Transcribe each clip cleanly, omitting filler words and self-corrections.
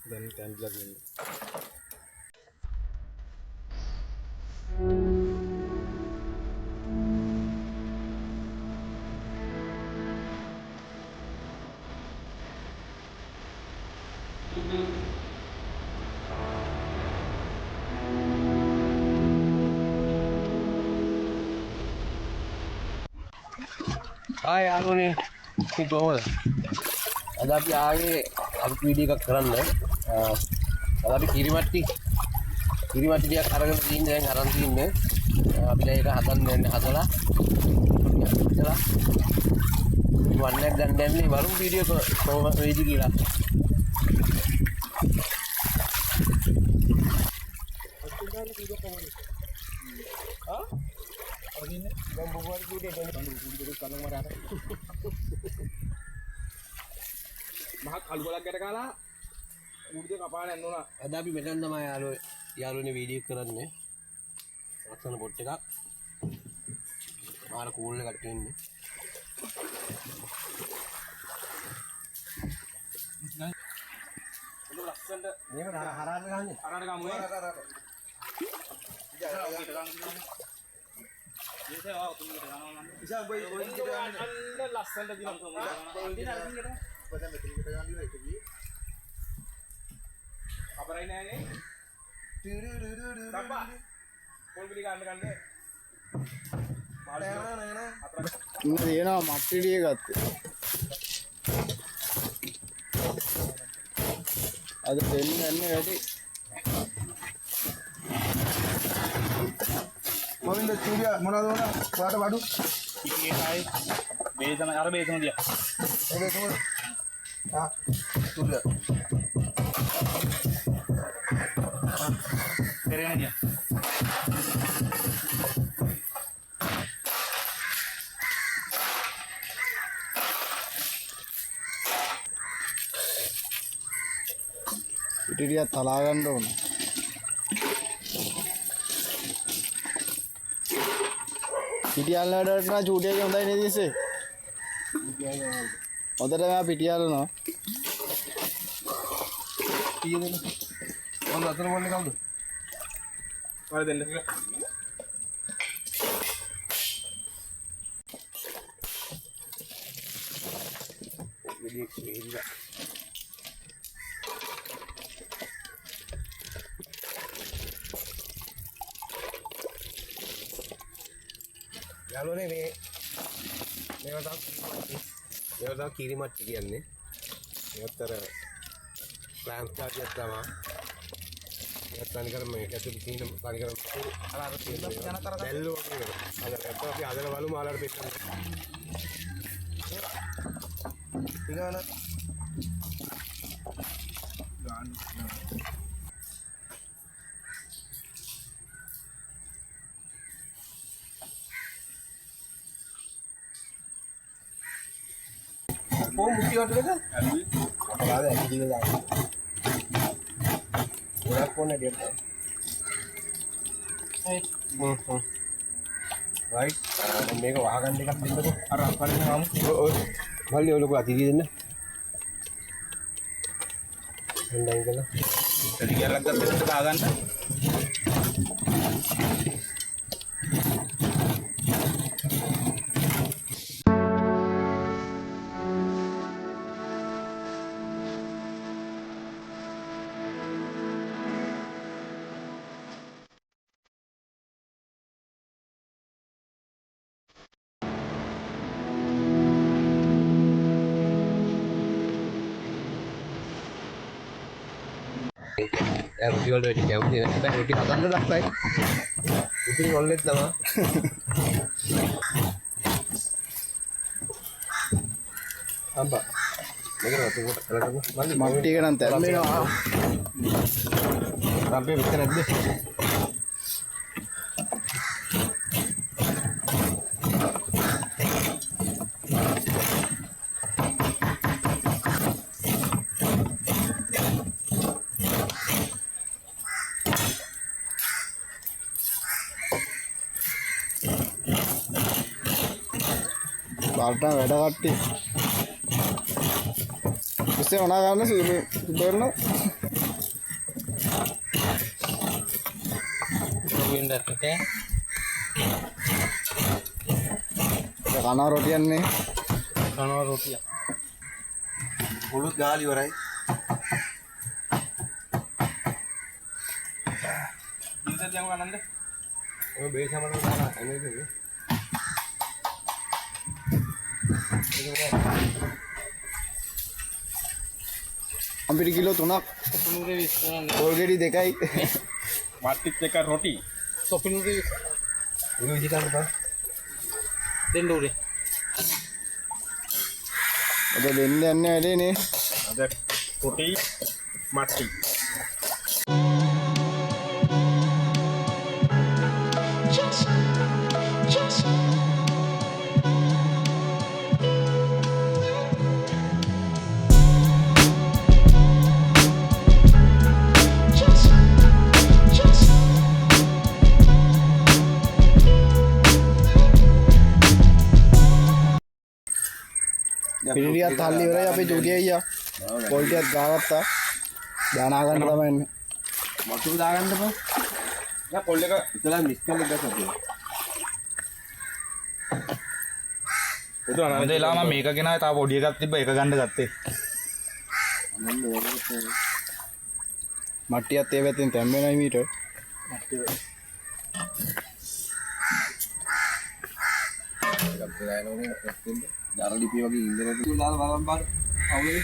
දැන් කැන්ඩ්ලා ගින්න. Hai aku nih komoda. Ada අපි ආවේ අපි වීඩියෝ එකක් කරන්න. අද අපි කිරිමැටි ටිකක් අරගෙන තින්නේ දැන් අරන් තින්නේ. අපි දැන් ඒක හදන්න හදලා වන්නක් ගන්න දැන්නේ බලමු වීඩියෝ කොහොමද වෙයිද කියලා. මහා කළු ගලක් ගැට කාලා උඩට කපාන යන්න ඕන. අද අපි මෙතන තමයි යාළුවනේ වීඩියෝ කරන්නේ. ලස්සන පොට් එකක්. මාර කූල් එකක් තියෙන්නේ. ඒක ලස්සනට මේක හරහාට ගහන්නේ. අරකට ගමු නේ. ලස්සනට දිනවා. අපරයි නෑනේ. තප්පා. පොල් පිළි ගන්න ගන්නේ. ඉන්න තියෙනවා මට්ටිඩිය ගත්තේ. අද දෙන්න යන්නේ වැඩි. මොනින්ද චූරියා මොනවද වුණා? ඔයාට වඩු. ඉතින් ඒකයි බේසම අර බේසම දියා. ඔබේ කොහොමද? චූරියා. පෙරේන දියා. ඉතිරියක් තලා ගන්න ඕන. පිටියල්ල වලට නා චූටියගේ හොඳයි නේද ඉස්සේ? හොඳට මම පිටියල්ලනවා. කීයද? මොන අතර මොන්නේ කවුද? වල දෙන්න. වීඩියෝ යාළුවනේ මේවා තමයි කිරිමැටි කියන්නේ. ඒකට අර ප්ලාන්ට් කාඩියක් තමයි. ඒත් තනිකර මේක ඇතුළේ තියෙන තනිකර අර තියෙන බැල්ලෝ වගේ එක. අර අපි හදලා බලමු ආලාට පෙන්නන්න. ටිකන කොහොම මුටි වටේද? අද ඇකිලිව දාන්න. ගොඩක් ඕනේ දෙයක්. right. මේක වහගන්න එකක් දෙන්නකෝ. අර අපලින් ගමු. ඔය මල්ලි ඔය ලොකු අතිරි දෙන්න. හොඳයි කියලා. එතන කියලා ගත්තට දාගන්න. රුටි වල වැඩි කැමති නැහැ. රුටි හදන්න ලස්සයි. රුටි වලෙත් තමයි. අම්බා. මේක රතු කොට කරගන්න. මට්ටි එක නම් තැම්බෙනවා. රම්පේ විතර නැද්ද? පාට වැඩ කට්ටිය පස්සේ මොනා ගන්න සුදු කරන කනවා රොටියන්නේ කනවා රොටිය. හොළුත් ගාලි ඉවරයි. ඉතින් දැන් වනන්ද? ඔය බේසමන දාලා එන්නේ. අපිට කිලෝ 3ක් සොපිනුරේ විශ්වන්නේ. ඕල්ගෙඩි 2යි මට්ටිත් එක රොටි. සොපිනුරේ උණු විදි ගන්න බා. දෙන්න උරේ. අද දෙන්න යන්නේ වැඩේනේ අද රොටි මට්ටි. පිටිටියත් හල්ලි ඉවරයි අපේ චූටිය අයියා පොල්ටියත් ගාගත්තා දානා ගන්න තමයි එන්නේ මතු දාගන්න බා. යා පොල් එක ඉතලා මිස් කරලා දැක්කද? උදේ අනන්ද වෙලාව මම මේක ගෙනාවේ තාම පොඩි එකක් තිබ්බ එක ගන්න ගත්තේ. මට්ටියත් ඒ පැත්තෙන් තැම්බෙනයි මීට දරලිපි වගේ ඉන්දරට දාලා බලන්න බාර. අවුලේ.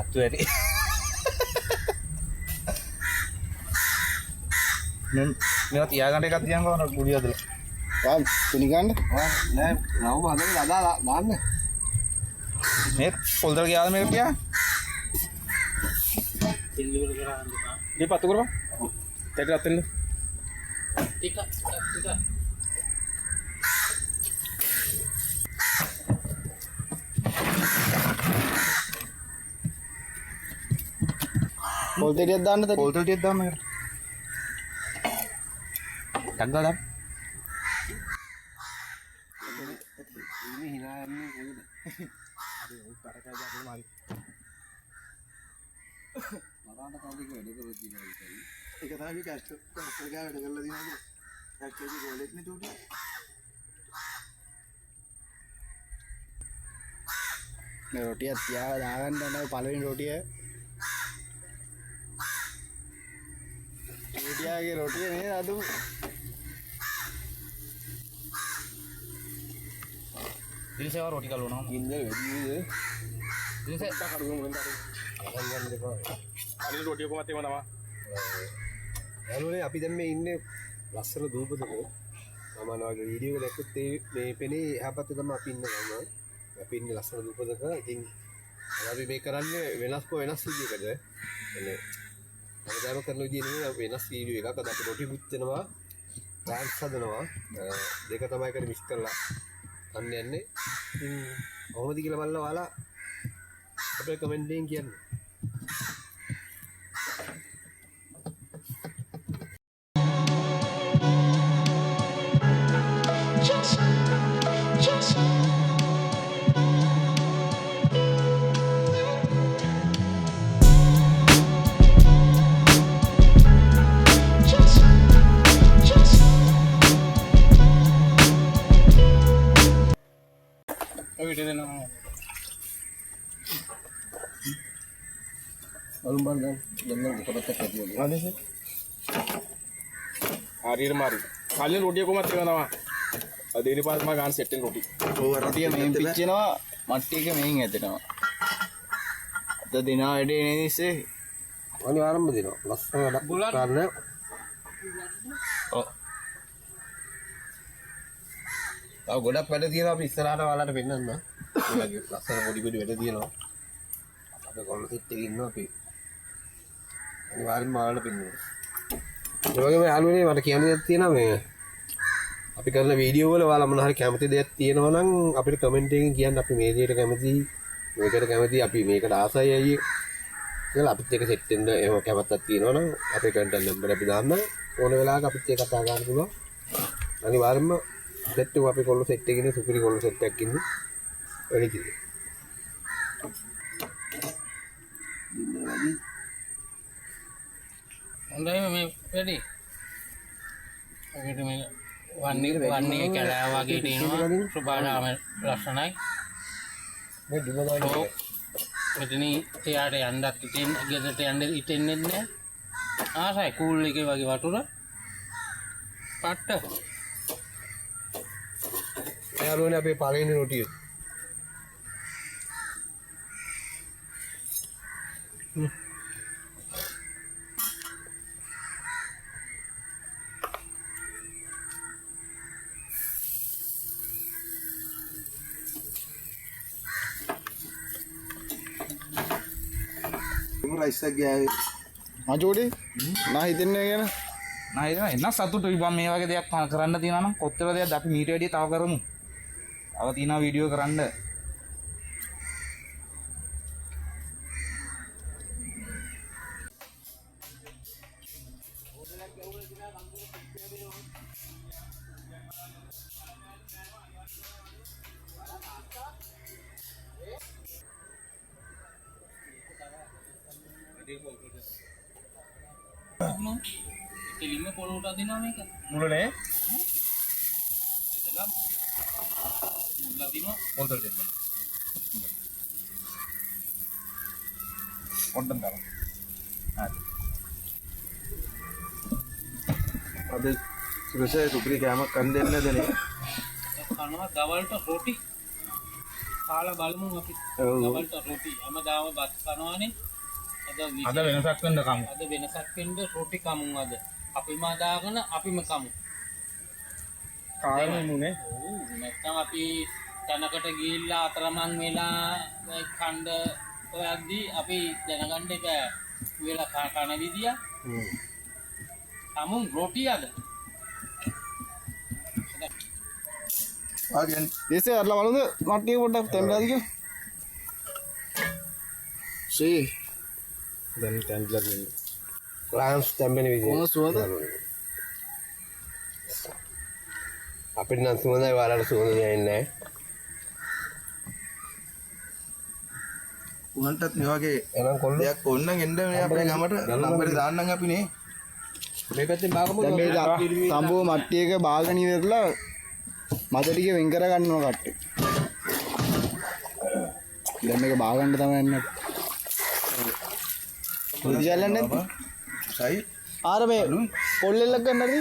අත්තු ඇටි. මේවා තියාගන්න එකක් තියන් ගන්න කුඩිය ඇතුළේ. වා තුනි ගන්න නෑ නවම හදලා දාලා දාන්න. මේ පොල්තර ගියාද මේක තියා? දී පත්තු කරපන්. ටිකක් අතෙන්න. ටික. පොල් දෙටියක් දාන්න දෙන්න පොල්තර ටිකක් දාන්න මේකට. ටක් ගාලා දාන්න. ඉන්නේ hina යන්නේ කොහෙද? මරාට කවුද වැඩ කරලා තියෙනවා. ඒක තමයි කැස්ටර් ගා වැඩ කරලා දිනනවා. කැස්ටර්ගේ ගෝලෙත් නේ චූටි. මේ රොටියක් තියාලා දාගන්න තමයි පළවෙනි රොටිය චූටියාගේ රොටිය නේද අද දිනසේවා රොටි කලවනවා. ඉන්නේ වැඩි දිනසේ කඩුව මුලින් දාන්න. අහන් ගන්න දෙපා. අනිත් රොටිය කොහමද එම තමයි. යාළුවනේ අපි දැන් මේ ඉන්නේ ලස්සන දූපතක. මම වගේ වීඩියෝ එක දැක්කොත් මේ පෙනේ එහා පැත්තේ තමයි අපි ඉන්නේ මම. අපි ඉන්නේ ලස්සන දූපතක. ඉතින් අපි මේ කරන්නේ වෙනස් විදියකද. එන්නේ හැමදාම කරන විදිය නෙමෙයි වෙනස් වීඩියෝ එකක්. අද අපි රොටි පුච්චනවා, රෑන්ස් හදනවා. දෙක තමයි කරේ මික්ස් කරලා අන්න යන්නේ. ඉතින් කොහොමද කියලා බලලා ඔයාලා අපේ කමෙන්ට් එකෙන් කියන්න. ඔය විදිහට දෙනවා. අලුම් බලන්න දෙන්න කොටක් ඇති වගේ. ආදේශ. හරියට මාරි. කලින් රොටිය කොහමද කරනවා? අද දෙවෙනි පාස් මම ගන්න සෙට් එකෙන් රොටි. ඔව් රොටිය මෙහෙන් පිච්චෙනවා මට්ටි එක මෙහෙන් ඇදෙනවා අද දිනා වැඩේ නේද ඉස්සේ අනිවාර්යයෙන්ම දෙනවා. ලස්සන වැඩක් කරන්න. ඔව් තව ගොඩක් වැඩ තියෙනවා අපි ඉස්සරහට ඔයාලට පෙන්නන්න. මේ වගේ ලස්සන පොඩි වැඩ තියෙනවා. අපි කොල්ල සෙට් එකේ ඉන්නවා අපි. අනිවාර්යෙන්ම ඔයාලට පෙන්නනවා. ඒ වගේම යාළුවනේ මට කියන්න දෙයක් තියෙනවා මේ අපි කරන වීඩියෝ වල ඔයාලා මොන හරි කැමති දෙයක් තියෙනවා නම් අපිට කමෙන්ට් එකකින් කියන්න අපි මේ දෙයට කැමති මේකට කැමති අපි මේකට ආසයි අයියේ කියලා අපිත් එක සෙට් වෙන්න එහෙම කැමැත්තක් තියෙනවා නම් අපේ කන්ටැක්ට් නම්බර අපි දාන්න ඕන වෙලාවක අපිත් එක්ක කතා කරන්න පුළුවන්. අනිවාර්යෙන්ම සෙට් එක අපි කොල්ල සෙට් එකේ ඉන්නේ සුපිරි කොල්ල සෙට් එකක් ඉන්නේ. වැඩි කිව්වේ. හොඳයි මේ වැඩි. ඔකට මේ වන්නේ කැලෑ වගේ තියෙනවා. සුබාරාම ලස්සනයි. මේ දුම දාන්නේ. මෙතන එයාට යන්නත් ඉතින් ගෙදරට යන්න ඉතින්නෙත් නෑ. ආසයි කූල් එකේ වගේ වතුර. පට්ට. යාළුවනේ අපේ පළවෙනි රොටිය. රයිස් එකක් ගෑවේ. මචෝඩි නා හිතන්නේ ගැන නෑ එන්න සතුටුයි බං මේ වගේ දෙයක් කරන්න තියෙනවා නම් කොච්චර දෙයක්ද අපි මීට වැඩිය තව කරමු. තව තියෙනවා වීඩියෝ කරන්න. කෙලින්ම පොළොවට අදිනවා මේක. මුලනේ එතනම් මුල්ල අදිනවා. පොල්තල් දෙන්න. පොඩ්ඩක් දාන්න. හරි. අද සුරසේ සුපිරි කෑමක් කන් දෙන්න දෙන්නේ. කනවා දවල්ට රොටි. කාලා බලමු අපි. දවල්ට රොටි. හැමදාම බත් කනවානේ. අද වෙනසක් වෙන්න කමු. අද වෙනසක් වෙන්න රොටි කමු අද. අපිම හදාගෙන අපිම කමු. කාරණේ නුනේ. ඔව් නැත්තම් අපි තැනකට ගිහිල්ලා අතරමං වෙලා ඛණ්ඩ හොයද්දී අපි දැනගන්න එක වෙලා කන විදිය. කමු රොටි අද. ආගෙන් දේශේ අරලා බලමුද මට්ටිය පොඩ්ඩක් තැම්බලාද කියලා සී දැන් ටැම්ප්ලා කියන්නේ. ක්ලාම්ස් තැම්බෙන විදිය. කොහොමද සුවඳ? අපිට නම් සුවඳයි වලට සුවඳ දැනෙන්නේ නැහැ. උන්ටත් මේ වගේ එහෙනම් කොල්ල දෙයක් ඕන නම් එන්න මේ අපේ ගමට නම්බරේ දාන්නම් අපි නේ. මේ පැත්තෙන් බාගමු. දැන් මේ සම්බෝ මට්ටියක බාගෙන ඉවරලා මද ටික වෙන් කර ගන්නවා කට්ටේ. දැන් මේක බාගන්න තමයි යන්නේ. පුදියල්ලන්නේ නැද්ද? සයි ආර මේ පොල්ලෙල්ලක් ගන්නද?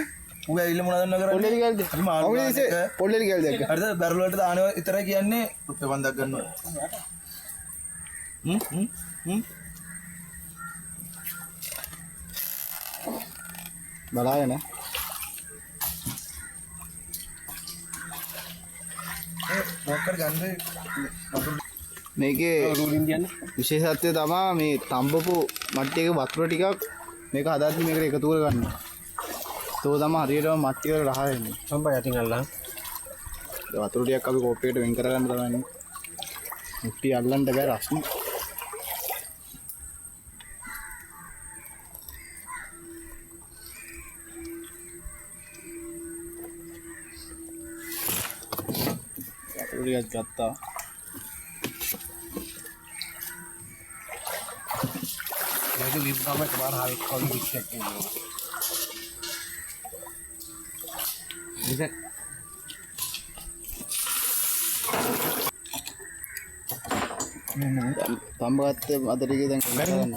ඌ ඇවිල්ලා මොනවද කරන්නේ? පොල්ලෙලි කැල්ද? අපි මාළු ඔව් ගන්න එක. පොල්ලෙලි කැල්ද එක. හරිද? බැරල් වලට දානවා විතරයි කියන්නේ රුපියල් 5000ක් ගන්නවා. බලාගෙන මොකක්ද ගන්නේ? මේකේ විශේෂත්වය තමයි මේ තඹපු මට්ටියක වතුර ටිකක් මේක හදාද්දි මේකට එකතු කර ගන්නවා. ඒක තමයි හරියටම මට්ටිය වල රහ වෙන්නේ. සම්බය යටින් අල්ලන්. වතුර ටිකක් අපි කෝප්පයකට වෙන් කර ගන්න තමයි. මුට්ටිය අල්ලන්න බෑ රස්නේ. වතුර ටිකක් ගත්තා. මේක විප්‍රාම කමාර හරි කොලි විශ්යක් ඉන්නවා. ඉතින් තඹ ගත්තේ අද ටික දැන් ගන්න.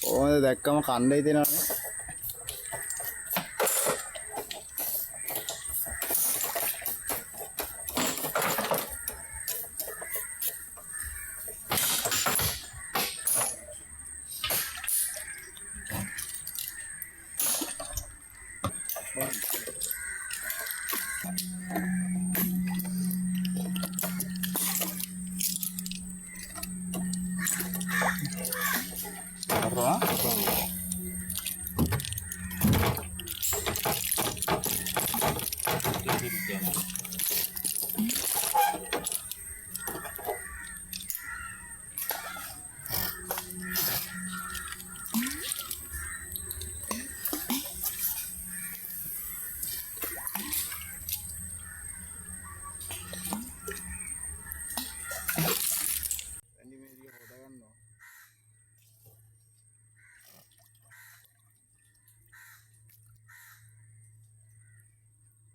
ඕනේ දැක්කම කණ්ඩ හිතෙනවනේ.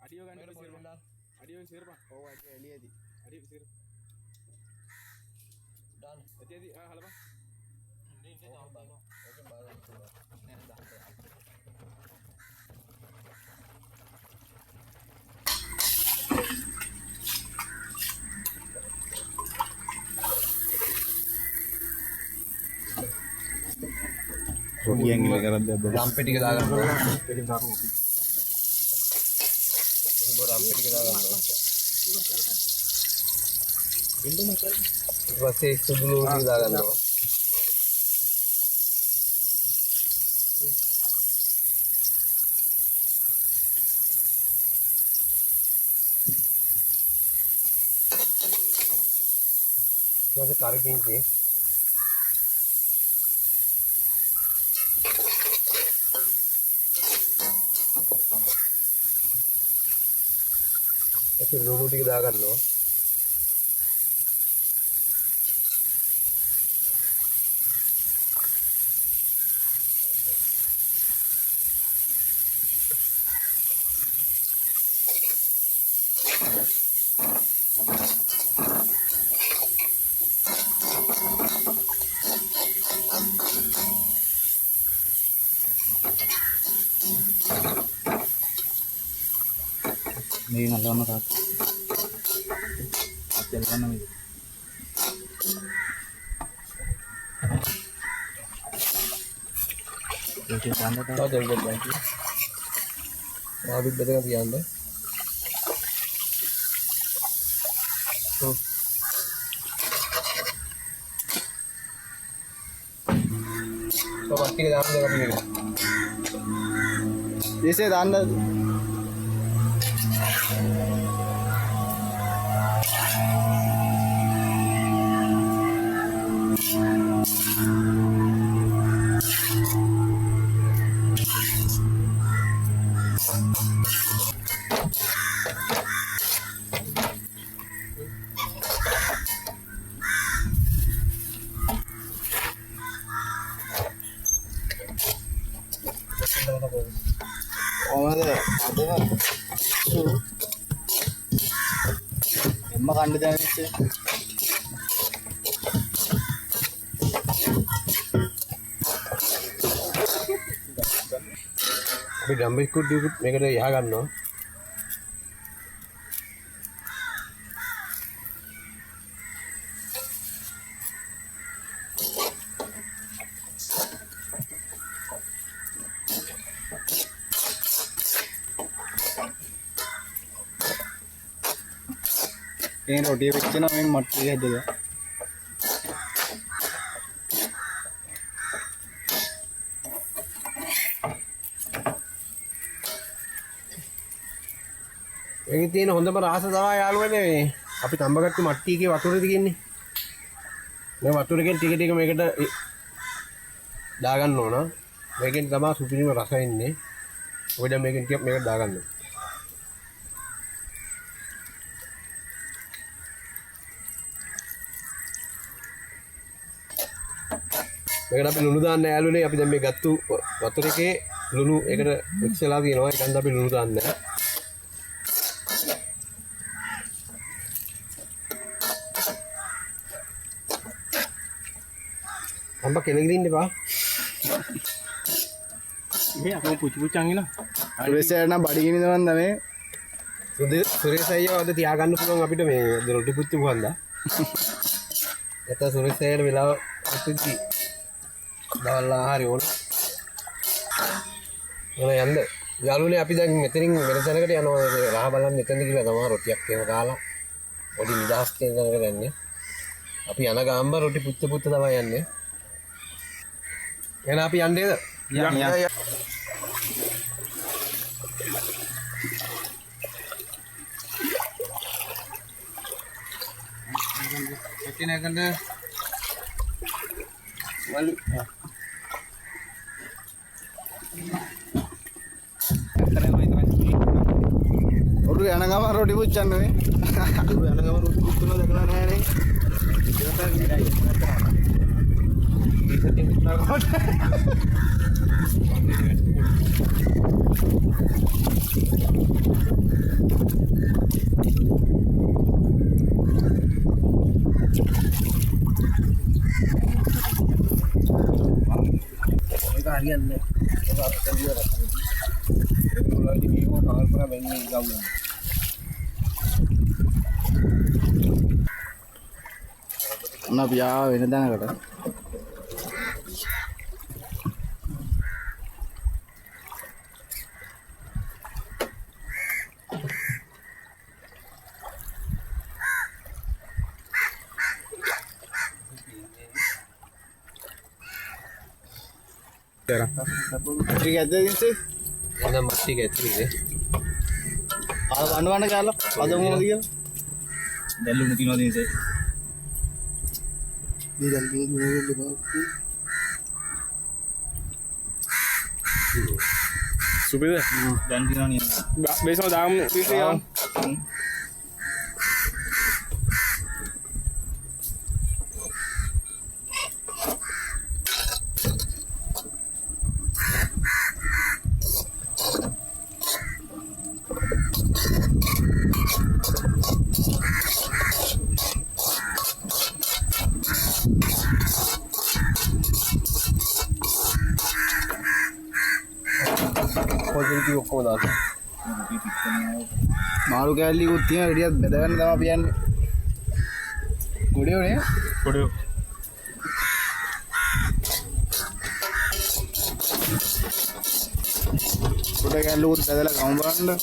අඩියෝ ගන්න ඉස්සරපා. අඩියෝ ඉස්සරපා. ඔව් ඇටි එළියදී. අඩියෝ ඉස්සර. දාන්න. ඇටි හලපා. රොටියෙන් ඉල කරද්ද රම්පෙ ටික දාගන්න ඕන. රම්පෙ ටික දාගන්න ඕන. ඊට පස්සේ සුදු ලුණු ටික දාගන්න ඕන. ඊට පස්සේ කරි පිංචේ ලුණු ටික දාගන්නවා. මේ නලවන්න තාත්. අතල් ගන්න මේක. ඒක ගන්න තාත්. තව දෙයක් ගන්න. ආවිත් බෙදගෙන තියන්න. ටික දාන්න දෙයක් මේක. ඉතින් දාන්න කොහමද අදම එම්ම කණ්ඩ දැනෙච්ච අපි ගම්බිස් කුඩ්ඩියකුත් මේකට යහ ගන්නවා. ඒ රොටිය වෙච්චන මේ මට්ටිය හැදලා ඒකේ තියෙන හොඳම රහස තමයි යාළුවනේ මේ අපි තඹගත්තු මට්ටියකේ වතුරේ තියෙන්නේ. මේ වතුරෙන් ටික ටික මේකට දාගන්න ඕන. මේකෙන් තමයි සුපිරිම රස එන්නේ. ඔය දැන් මේකෙන් ටිකක් මේකට දාගන්න. මේකට අපි ලුණු දාන්න යාළුවනේ. අපි දැන් මේ ගත්තු වතුරේ ලුණු ඒකට මික්ස් වෙලා තියෙනවා. ඒකෙන් අපි ලුණු දාන්නේ නැහැ. අම්බ කෙලගිරින්න එපා. මේ අපෝ පුචු පුචන් ඉන. සුරේෂයට නම් බඩගිනි දවන්න මේ සුරේෂ් අයියා අද තියාගන්න පුළුවන් අපිට මේ රොටි පුච්චු පුහන්දා. එතන සුරේෂ් අයියාට වෙලාව ඇතිදි දවල් ආහාරය ඕන. මොන යන්න. යාළුවනේ අපි දැන් මෙතනින් වෙන තැනකට යනවා. රහ බලන්න එතනද කියලා තමයි රොටියක් එහෙම කාලා පොඩි නිදහස් කියන තැනකට යන්නේ. අපි යන ගාම්බ රොටි පුච්ච පුච්ච තමයි යන්නේ. එහෙනම් අපි යන්නේද? යන්න. එකිනෙකට වලු ඔරු යන ගම රොටි පුච්චන්න මේ. ඔරු යන ගම රොටි පුච්චනවා දැකලා නැහැ නේ. හරියන්නේ නැහැ. ඒක අපිට විදියට රසයි. ඒක උලයි මේක කල්පනා වෙන්නේ ගවුන. අන්න අපි ආව වෙන දැනකට. ටික ඇද්ද දින්සේ? එන මට්ටි ගැතිනේ. ආව වන්න කාලා අද මොනවද කියලා? දැල්ලුණු තියනවා දින්සේ. සුපිරිද? දැන් තියනවා නියම. බේසම දාමු දින්සේ යන්න. පොඩි ඔක්කොම දාන්න. මාළු කෑල්ලිකුත් තියෙන ගෙඩියක් බෙදගන්න තමයි අපි යන්නේ. ගොඩේ උනේ. පොඩි ගොඩ කෑල්ලුකුත් බෙදලා ගමු බලන්න.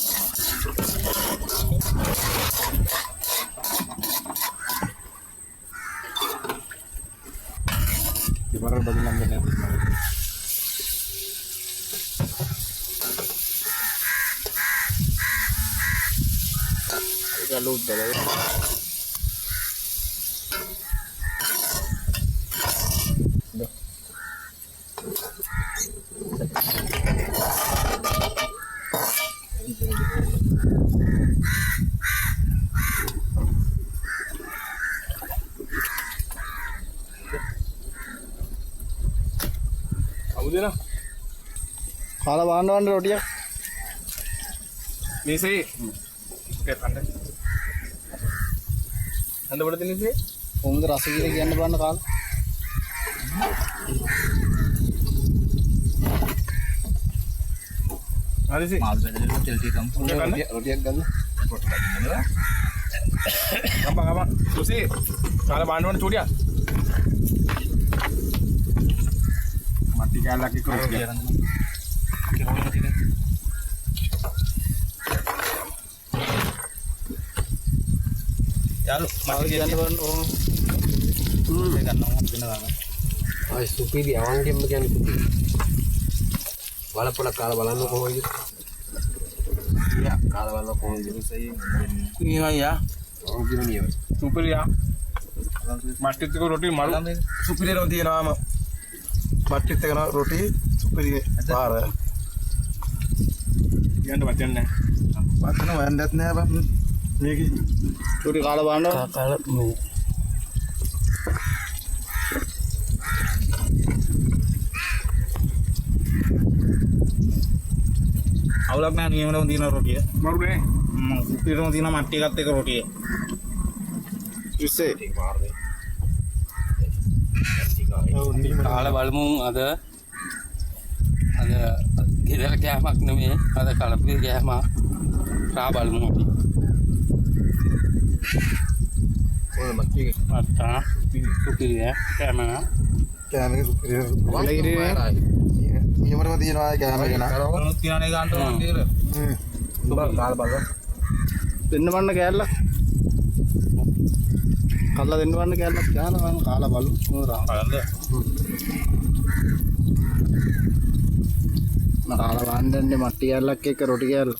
ඉවර බදින්න නැහැ. කෑල්ලුත් බෙදලා. අමුදේනා කාලා වන්න රොටියක්. මේසේ කැපන්න. හඳ වල දිනසේ කොහොමද රස කියලා කියන්න බලන්න කාලා. හරිසි මාල් බෙදලා තෙල් ටික ගමු. රොටියක් ගන්න. ගම්පා සුසී කාලා බාන්න ඕනේ චූටියක්. මට්ටි කැල්ලක් එක්ක රොටියක්. යාලු මාළු කියන්න බලන්න ඕන. මේ ගන්නවා දෙන්න ගන්න. ආයි සුපිරි අවංගෙම්ම කියන්නේ සුපිරි. බලපොල කාලා බලන්න කොහොමද? යා කාලා බලන්න කොහොමද? නියමයි යා. අවංගෙම නියම. සුපිරියා මට්ටිත් එක්ක රොටි මරු සුපිරියම තියෙනවාම මට්ටිත් එක රොටි සුපිරිය පාර යන්න වචන නැහැ. වත්තන වයන්නත් නෑ බං මේක රොටි කාලා බලන්න. කාලා මේ අවුලක් නැහැ නියමනම තියෙන රොටිය. මරුනේ උපිරම තියෙන මට්ටි එකත් එක රොටිය. ඉස්සේ කාලා බලමු අද ගෙදර කෑමක් නෙමෙයි අද කලපුවේ කෑම රා බලමු අපි. ඕන මට්ටි අත්තා සුපිරිය කෑම කෑමක සුපිරිය වලගිරිනේ. නියමටම තියෙනවා කෑම ගැන උනුත් තියන්නේ ගන්න ඕන නේද? කාලා බලන්න. දෙන්න වන්න කෑල්ල. කල්ලා දෙන්න වන්න කෑල්ලක් ගහලා මම කාලා බලු. මොනවා බලන්න. මම කාලා වන්නන්නේ මට්ටි කෑල්ලක් එක්ක රොටි කෑල්ල.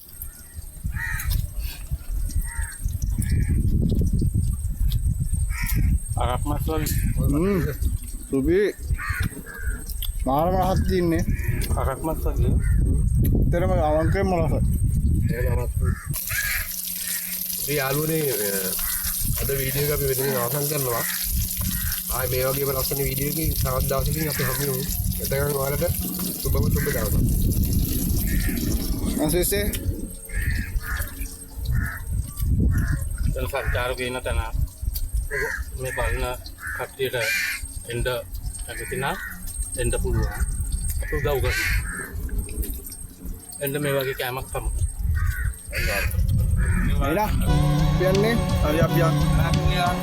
අරක් මස්වල සුබි මාරම රහත් දින්නේ. අරක් මස්වල එතරම් අවංකේ මොනවද? ඉතින් යාළුවනේ අද වීඩියෝ එක අපි මෙතනින් අවසන් කරනවා. ආයි මේ වගේම ලස්සන වීඩියෝ එකකින් තවත් දවසකින් අපි හමු වෙමු. එතකන් ඔයාලට සුබ දවසක්. අන්සෙසේ දැන් සංචාරක වෙන තැන මේ බලන කට්ටියට එන්න කැමති නම් එන්න පුළුවන්. උදව් කරන්න. එන්න මේ වගේ කෑමක් කමු. එලා පියන්නේ අපි අයියා